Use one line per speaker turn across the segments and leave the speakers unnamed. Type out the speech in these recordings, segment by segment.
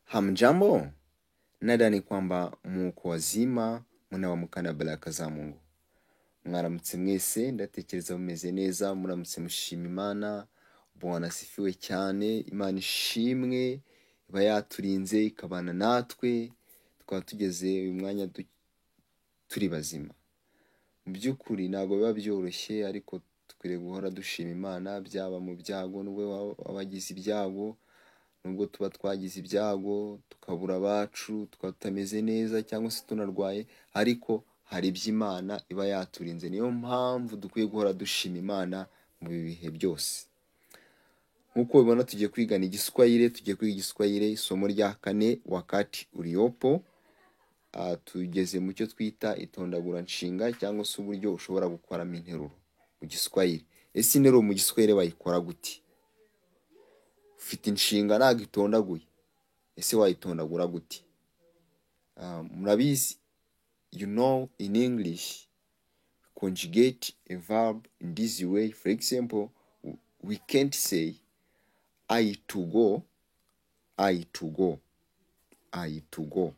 Hamjambo, nadhani kwamba muko wazima mnaamka na baraka za Mungu. Mwaramutse mwese, ndatekereza mumeze neza, muramutse mushima Imana. Bwana asifiwe cyane, Imana ishimwe, iba yaturinze ikabana natwe, tukaba tugeze uyu mwanya turi bazima. Mu by'ukuri ntabwo biba byoroshye, ariko tukwiriye guhora dushima Imana, byaba mu byago nubwo abagize ibyago, nubwo tuba twagize ibyago tukabura abacu, tukaba tutameze neza cyangwa se tunarwaye, ariko hari iby'Imana iba yaturinze. Niyo mpamvu dukwiye guhora dushima Imana mu bihe byose. Nkuko ubibona tugiye kwigana Igiswahili, tugiye kwiga Igiswahili isomo rya 4 wakati uliopo. Tugeze mu cyo twita itondagura nshinga cyangwa se uburyo ushobora gukoramo interuro mu Giswahili. Ese interuro mu Giswahili bayikora gute? Ufite inshinga ntago itondaguye, ese wayitondagura gute? Murabizi, you know, in English conjugate a verb in this way. For example, we can't say I to go, I to go, I to go.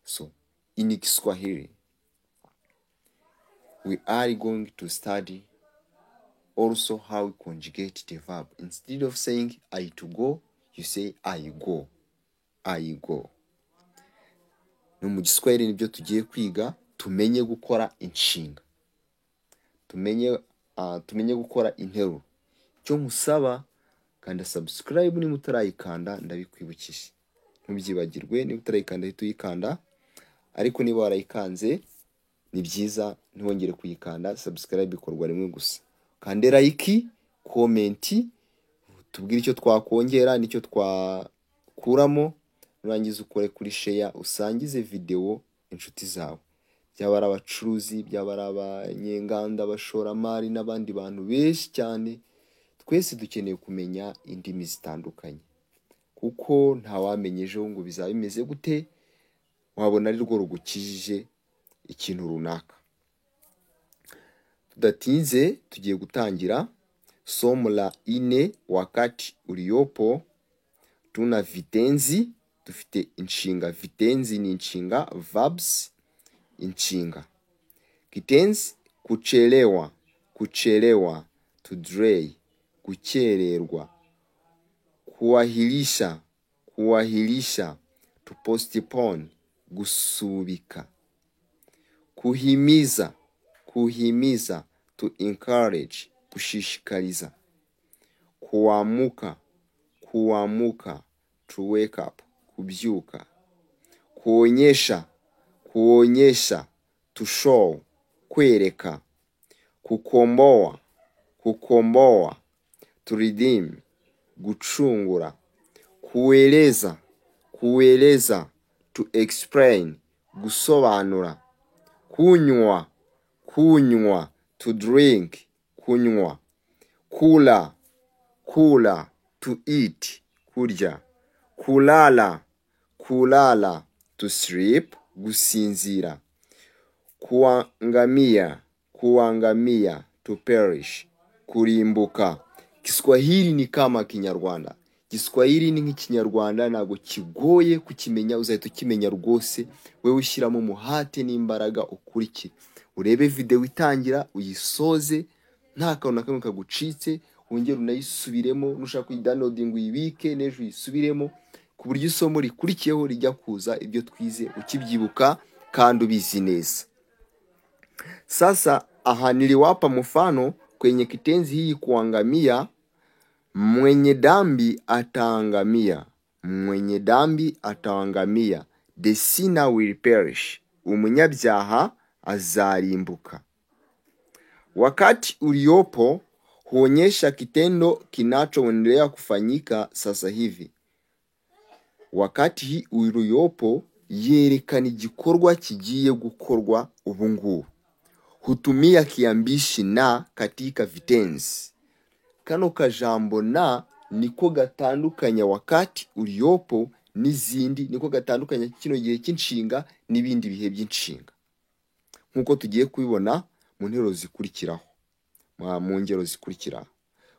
So in Kiswahili we are going to study also how we conjugate the verb. Instead of saying I to go, you say I go, I go. No mu Giswahili nibyo tugiye kwiga, tumenye gukora inshinga, tumenye gukora interuro. Cyo musaba kanda subscribe ni mutarayikanda, ndabikwibukije. Ntubyibagirwe, ni mutarayikanda hita uyikanda, ariko niba warayikanze ni byiza ntwongere kuyikanda. Subscribe ikorwa rimwe gusa. Kande like, comment, tubwire icyo twakongera nicyo twakuramo, nurangiza ukore kuri share, usangize video inshuti zawe. Byaba ari abacuruzi, byaba ari abanyenganda, abashoramari n'abandi bantu benshi cyane. Twese dukeneye kumenya indimi zitandukanye, kuko nta wamenye ejo ngo bizaba bimeze gute, wabona ari rwo rugukijije ikintu runaka. Tudatinze tugiye gutangira somo la 4 wakati uliopo. Tuna vitenzi, dufite inshinga. Vitenzi ni inshinga, verbs inshinga. Kitenzi kuchelewa, kuchelewa, to delay, kuchererwa. Kuahirisha, kuahirisha, to postpone, gusubika. Kuhimiza, kuhimiza, to encourage, kushishikariza. Kuamuka, kuamuka, to wake up, kubyuka. Kuonyesha, kuonyesha, to show, kwereka. Kukomboa, kukomboa, to redeem, gucungura. Kueleza, kueleza, to explain, gusobanura. Kunywa, kunywa, to drink, kunywa. Kula, kula, to eat, kurya. Kulala, kulala, to sleep, gusinzira. Kuangamia, kuangamia, to perish, kurimbuka. Kiswahili ni kama Kinyarwanda. Kiswahili ni nk'ikinyarwanda, ntago kigoye kukimenya, uzahita ukimenya rwose. Wewe ushyiramo umuhate n'imbaraga ukurikire. Urebe video itangira uyisoze, nta kantu na kamwe kagucitse, wongere unayisubiremo, nushaka kuyidownloading uyibike nejo uyisubiremo, ku buryo isomo rikurikiyeho rijya kuza ibyo twize ukibyibuka kandi ubizi neza. Sasa aha niliwapa mfano kwenye kitenzi hii kuangamia. Mwenye dhambi ataangamia, mwenye dhambi ataangamia. The sinner will perish, umunyabyaha azarimbuka. Wakati uliopo huonyesha kitendo kinachoendelea kufanyika sasa hivi. Wakati hii uliopo yerekana igikorwa kigiye gukorwa ubu ngubu. Hutumia kiambishi na katika vitenzi. Kano kajambo na niko gatandukanya wakati uliopo n'izindi, niko gatandukanya kino gihe cy'inshinga n'ibindi bihe by'inshinga, nkuko tugiye kubibona mu nteruro zikurikiraho, mu ngero zikurikiraho.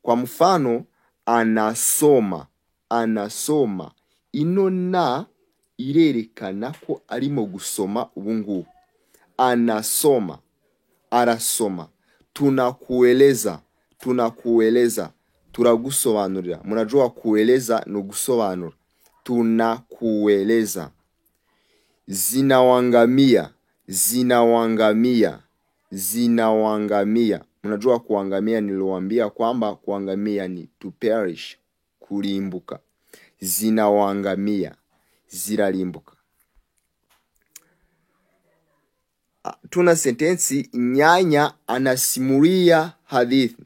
Kwa mfano, anasoma, anasoma, ino na irerekana ko arimo gusoma ubungubu. Anasoma, arasoma. Tunakueleza, turagusobanurira. Mnajua kueleza no gusobanura. Tunakueleza. Zinawangamia. Mnajua kuangamia, niliwaambia kwamba kuangamia ni to perish, kulimbuka. Zinawangamia, ziralimbuka. Tuna sentensi, nyanya anasimulia hadithi.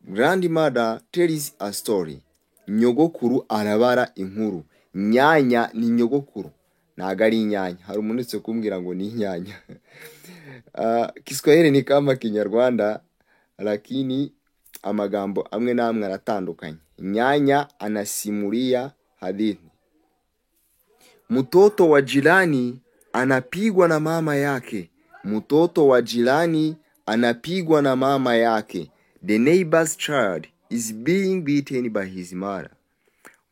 Grandmother tells a story. Nyogokuru arabara inkuru. Nyanya ni nyogokuru, ntago ari inyanya. Hari umunutse kumbwira ngo ni inyanya. Kiswahili ni kama Kinyarwanda, lakini amagambo amwe namwe aratandukanye. Nyanya anasimulia hadithi. Mtoto wa jirani anapigwa na mama yake. The neighbor's child is being beaten by his mother.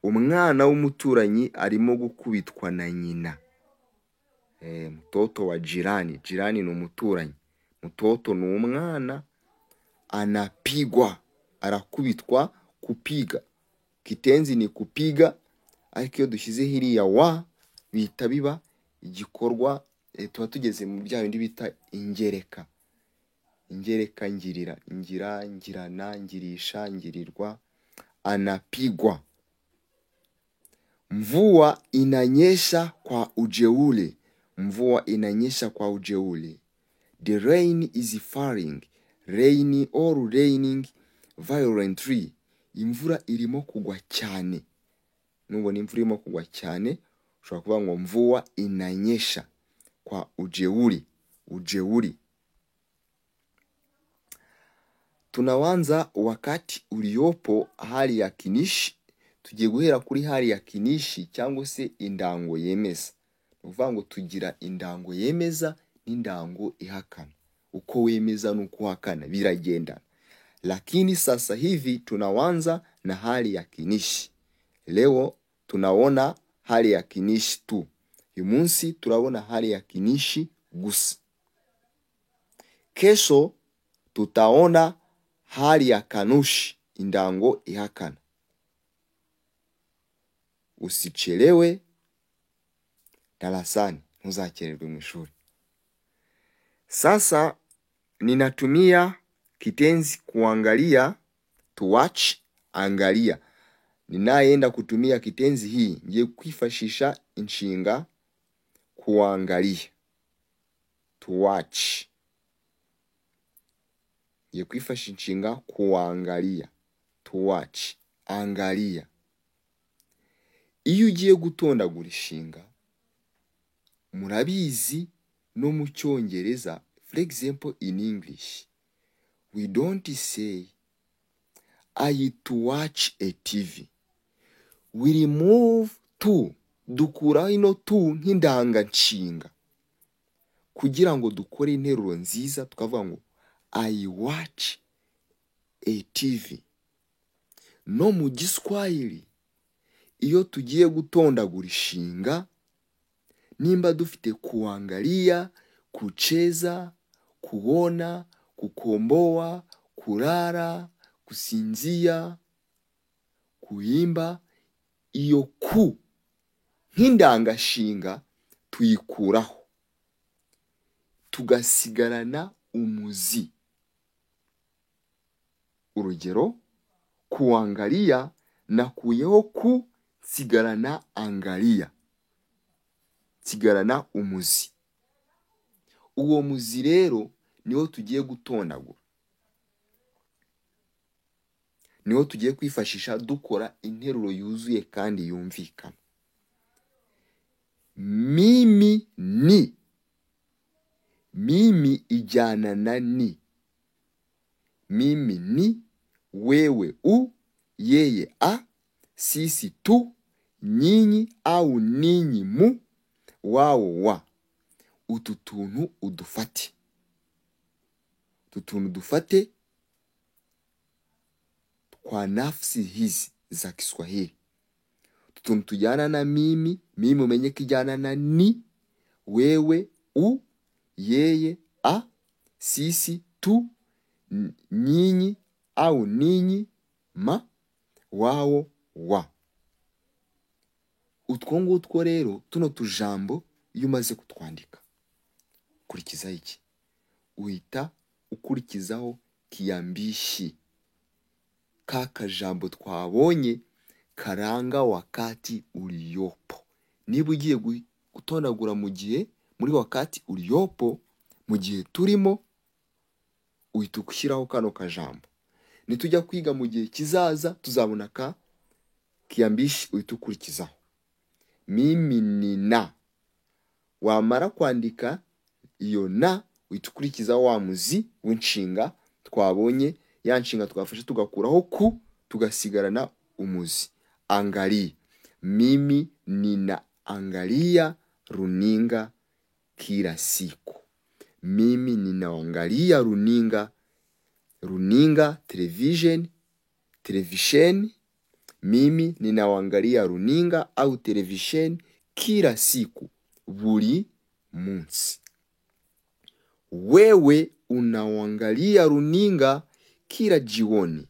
Umwana w'umuturanyi arimo gukubitwa na nyina. Mtoto wa jirani ni umuturanyi. Mtoto ni umwana, anapigwa, arakubitwa, kupiga. Kitenzi ni kupiga, ariko iyo dushyize hiriya wa bita biba igikorwa, tuba tugeze mu bya bindi bita ingereka. Ingereka, ngirira, ngira, ngirana, ngirisha, ngirirwa. Anapigwa. Mvua inanyesha kwa ujeuri. The rain is falling. Rain or raining violently. Imvura irimo kugwa cyane. Nubona imvura irimo kugwa cyane, ushobora kuvuga ngo mvua inanyesha kwa ujeuri. Tunaanza wakati uliopo hali ya kinishi. Tugiye guhera kuri hali ya kinishi cyangwa se indango yemeza. Uvuga ngo tugira indango yemeza n'indango ihakana. Uko wemeza nuko uhakana biragenda. Lakini sasa hivi tunaanza na hali ya kinishi. Leo tunaona hali ya kinishi tu. Uyu munsi turabona hali ya kinishi gusa. Kesho tutaona hali ya kanushi, indango ihakana. Usichelewe darasani, ntuzakererwe mu ishuri. Sasa ninatumia kitenzi kuangalia, to watch, angalia. Ninaenda kutumia kitenzi hii, ngiye kwifashisha inshinga kuangalia. To watch. Ngiye kwifashisha inshinga kuangalia. To watch, angalia. Iyo ugiye gutondagura inshinga, murabizi no mu Cyongereza, for example in English, we don't say I to watch a TV. We remove to, dukura ino to nk'indanga nshinga, kugira ngo dukore interuro nziza. Tukavuga ngo I watch a TV. No mu Giswahili, iyo tugiye gutondagura inshinga, nimba dufite kuangalia, kucheza, kuona, kukomboa, kulala, kusinzia, kuimba, iyo ku nk'indanga shinga tuyikuraho, tugasigarana umuzi. Urugero, kuangalia nakuyeho ku, sigarana angalia, sigarana umuzi. Uwo muzi rero niwo tugiye gutondagura, niwo tugiye kwifashisha dukora interuro yuzuye kandi yumvikana. Mimi ni, mimi ijyana na ni. Mimi ni, wewe u, yeye a, sisi tu, nyinyi au ninyi mu, wao wa. Utu tuntu udufate. Utu tuntu dufate kwa nafsi hizi za Kiswahili. Utu utuntu tujyana na mimi umenye ko ijyana na ni, wewe u, yeye a, sisi tu, nyinyi au ninyi ma, wao wa. Utwo ngutwo rero, tuno tujambo iyo umaze kutwandika, ukurikizaho iki? Uhita ukurikizaho kiambishi, ka kajambo twabonye karanga wakati uliopo. Niba ugiye gutonagura muri wakati uliopo, mu gihe turimo, uhita ushyiraho kano kajambo. Nitujya kwiga mu gihe kizaza, tuzabona kiambishi uhita ukurikizaho. Mimi nina. Wamara kwandika iyo na, uhita ukurikizaho wa muzi w'inshinga twabonye, ya nshinga twafashe tugakuraho ku, tugasigarana umuzi. Angalia. Mimi nina angalia runinga kila siku. Mimi ninaangalia runinga, television. Mimi ninaangalia runinga au television kila siku, buri munsi. Wewe unaangalia runinga kila jioni.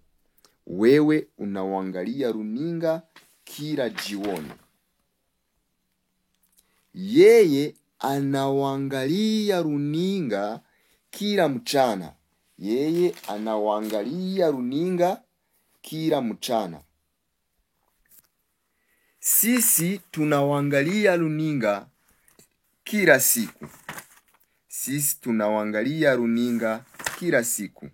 Wewe unaangalia runinga kila jioni. Yeye anaangalia runinga kila mchana. Yeye anaangalia runinga kila mchana. Sisi tunaangalia runinga kila siku. Sisi tunaangalia runinga kila siku.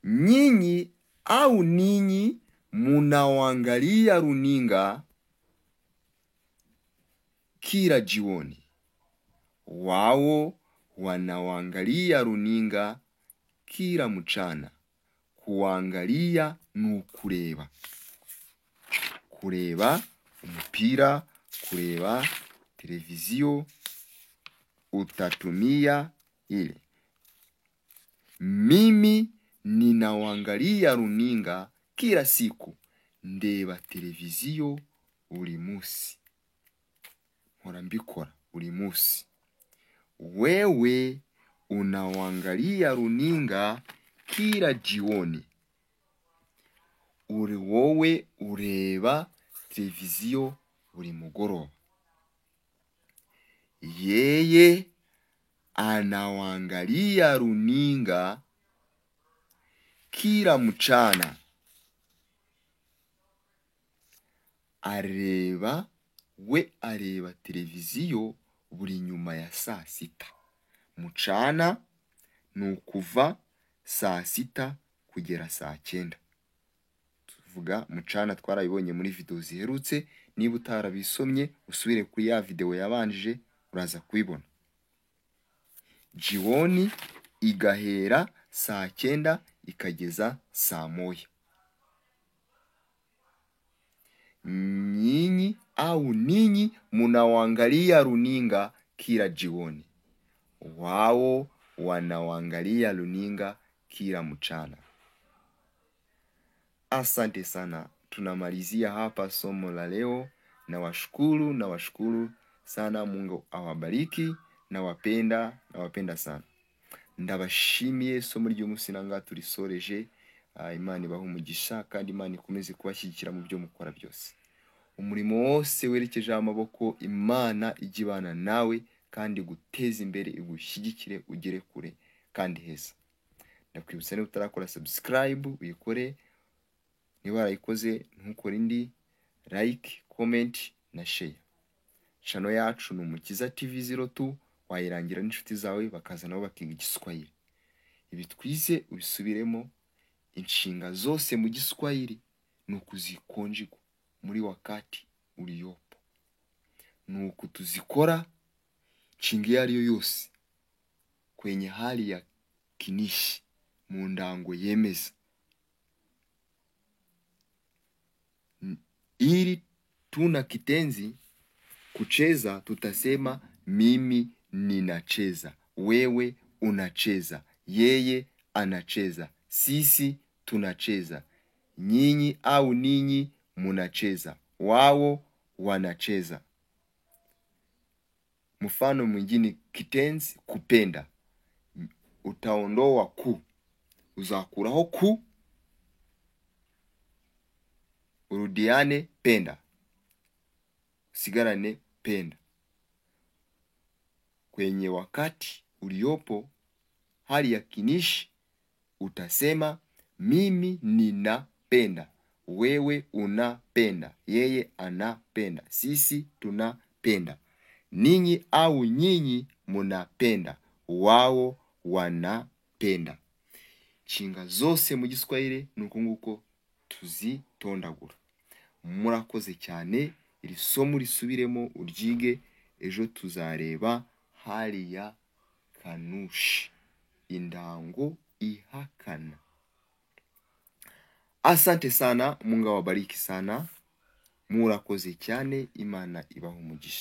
Nyinyi au ninyi munaangalia runinga kila jioni. Wao wanaangalia runinga kila mchana. Kuangalia ni ukureba. Kureba umupira, kureba televiziyo, utatumia ile. Mimi ninaangalia runinga kila siku. Ndeba televiziyo buri munsi. Mpora mbikora buri munsi. Wewe unaangalia runinga kila jioni. Wowe ureba televiziyo buri mugoroba. Yeye anaangalia runinga kila mchana. Areba televiziyo buri nyuma ya saa sita. Mchana ni ukuva saa sita kugera saa 9. Tuvuga mchana, twarabibonye muri video ziherutse. Niba utarabisomye, usubire kuri ya video yabanjije, uraza kubibona. Jioni igahera saa 9 ikageza saa 1. Nyinyi au ninyi munaangalia runinga kila jioni. Wao wanaangalia runinga kila mchana. Asante sana. Tunamalizia hapa somo la leo. Nawashukuru sana. Mungu awabariki. Nawapenda sana. Ndabashimiye somo ry'umunsi nanga turisoreje. Imana ibahe umugisha kandi Imana ikomeze kubashyigikira mu byo mukora byose. Umurimo wose werekeje amaboko, Imana ijibana nawe kandi guteza imbere, igushyigikire ugere kure kandi heza. Ndakwibutsa niba utarakora subscribe uyikore, niba warayikoze ntukore indi, like, comment na share. Channel yacu ni Umukiza TV 02, wayirangira n'inshuti zawe bakaza nabo bakiga Igiswahili. Ibi twize ubisubiremo. Inshinga zose mu Giswahili nukuzikonjigwa muri wakati uliopo. Nuko tuzikora nshinga iyo ariyo yose kwenye hali ya kinishi mu ndango yemeza. Ili tuna kitenzi kucheza, tutasema mimi ninacheza, wewe unacheza, yeye anacheza, sisi tunacheza, nyinyi au ninyi munacheza. Wao wanacheza. Mfano mwingine kitenzi kupenda. Utaondoa ku. Uzakuraho ku. Urudiane penda. Sigarane penda. Kwenye wakati uliopo hali ya kinishi utasema mimi ninapenda. Wewe unapenda. Yeye anapenda. Sisi tunapenda. Ninyi au nyinyi munapenda. Wao wanapenda. Nshinga zose mu Giswahili nuko nguko tuzitondagura. Murakoze cyane. Iri somo risubiremo uryige. Ejo tuzareba hariya kanushi. Indango ihakana. Asante sana. Mungu awabariki sana. Murakoze cyane. Imana ibahe umugisha.